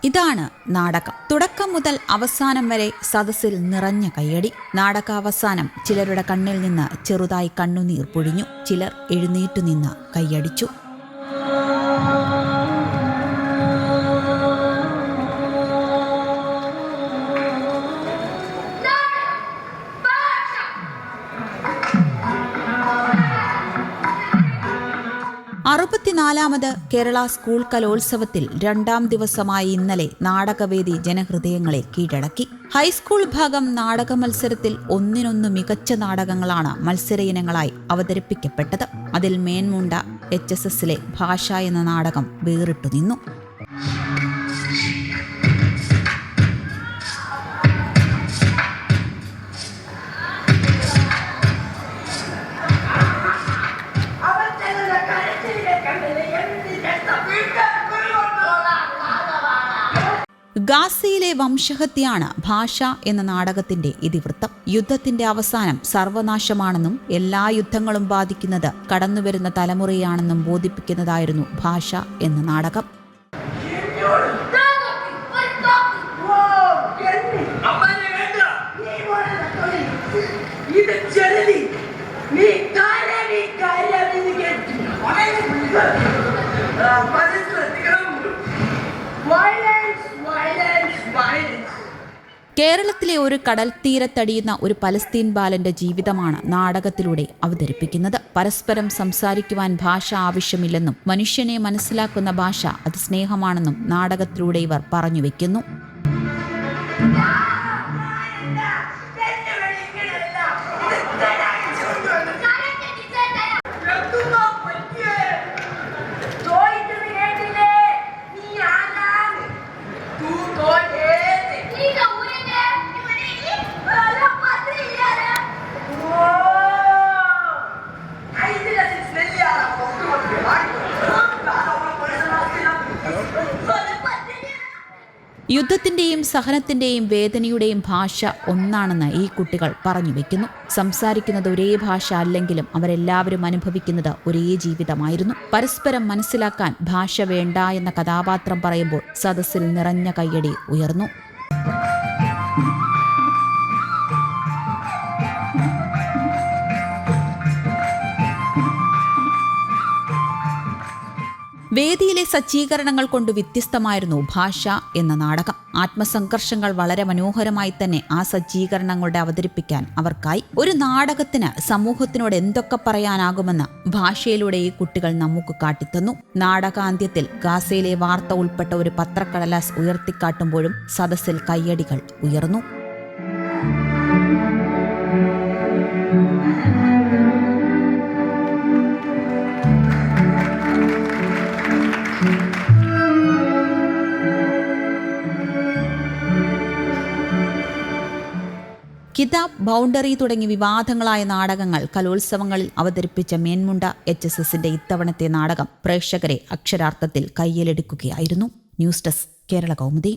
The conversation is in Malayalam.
ഇതാണ് നാടകം. തുടക്കം മുതൽ അവസാനം വരെ സദസ്സിൽ നിറഞ്ഞ കയ്യടി. നാടകാവസാനം ചിലരുടെ കണ്ണിൽ നിന്ന് ചെറുതായി കണ്ണുനീർ പൊഴിഞ്ഞു. ചിലർ എഴുന്നേറ്റു നിന്ന് കയ്യടിച്ചു. അറുപത്തിനാലാമത് കേരള സ്കൂൾ കലോത്സവത്തിൽ രണ്ടാം ദിവസമായ ഇന്നലെ നാടകവേദി ജനഹൃദയങ്ങളെ കീഴടക്കി. ഹൈസ്കൂൾ ഭാഗം നാടക മത്സരത്തിൽ ഒന്നിനൊന്ന് മികച്ച നാടകങ്ങളാണ് മത്സര ഇനങ്ങളായി അവതരിപ്പിക്കപ്പെട്ടത്. അതിൽ മേൻമുണ്ട HSSലെ ഭാഷ എന്ന നാടകം വേറിട്ടു നിന്നു. ഗാസയിലെ വംശഹത്യയാണ് ഭാഷ എന്ന നാടകത്തിന്റെ ഇതിവൃത്തം. യുദ്ധത്തിന്റെ അവസാനം സർവനാശമാണെന്നും എല്ലാ യുദ്ധങ്ങളും ബാധിക്കുന്നത് കടന്നുവരുന്ന തലമുറയാണെന്നും ബോധിപ്പിക്കുന്നതായിരുന്നു ഭാഷ എന്ന നാടകം. കേരളത്തിലെ ഒരു കടൽ തീരത്തടിയുന്ന ഒരു പലസ്തീൻ ബാലന്റെ ജീവിതമാണ് നാടകത്തിലൂടെ അവതരിപ്പിക്കുന്നത്. പരസ്പരം സംസാരിക്കുവാൻ ഭാഷ ആവശ്യമില്ലെന്നും മനുഷ്യനെ മനസ്സിലാക്കുന്ന ഭാഷ അത് സ്നേഹമാണെന്നും നാടകത്തിലൂടെ ഇവർ പറഞ്ഞുവെക്കുന്നു. യുദ്ധത്തിന്റെയും സഹനത്തിന്റെയും വേദനയുടെയും ഭാഷ ഒന്നാണെന്ന് ഈ കുട്ടികൾ പറഞ്ഞുവെക്കുന്നു. സംസാരിക്കുന്നത് ഒരേ ഭാഷ അല്ലെങ്കിലും അവരെല്ലാവരും അനുഭവിക്കുന്നത് ഒരേ ജീവിതമായിരുന്നു. പരസ്പരം മനസ്സിലാക്കാൻ ഭാഷ വേണ്ട എന്ന കഥാപാത്രം പറയുമ്പോൾ സദസ്സിൽ നിറഞ്ഞ കയ്യടി ഉയർന്നു. വേദിയിലെ സജ്ജീകരണങ്ങൾ കൊണ്ട് വ്യത്യസ്തമായിരുന്നു ഭാഷ എന്ന നാടകം. ആത്മസംഘർഷങ്ങൾ വളരെ മനോഹരമായി തന്നെ ആ സജ്ജീകരണങ്ങളുടെ അവതരിപ്പിക്കാൻ അവർക്കായി. ഒരു നാടകത്തിന് സമൂഹത്തിനോട് എന്തൊക്കെ പറയാനാകുമെന്ന് ഭാഷയിലൂടെ ഈ കുട്ടികൾ നമുക്ക് കാട്ടിത്തന്നു. നാടകാന്ത്യത്തിൽ ഗാസയിലെ വാർത്ത ഉൾപ്പെട്ട ഒരു പത്രക്കടലാസ് ഉയർത്തിക്കാട്ടുമ്പോഴും സദസ്സിൽ കയ്യടികൾ ഉയർന്നു. കിതാബ്, ബൗണ്ടറി തുടങ്ങി വിവാദങ്ങളായ നാടകങ്ങൾ കലോത്സവങ്ങളിൽ അവതരിപ്പിച്ച മേൻമുണ്ട HSSന്റെ ഇത്തവണത്തെ നാടകം പ്രേക്ഷകരെ അക്ഷരാർത്ഥത്തിൽ കയ്യിലെടുക്കുകയായിരുന്നു. News desk, Kerala Kaumudi.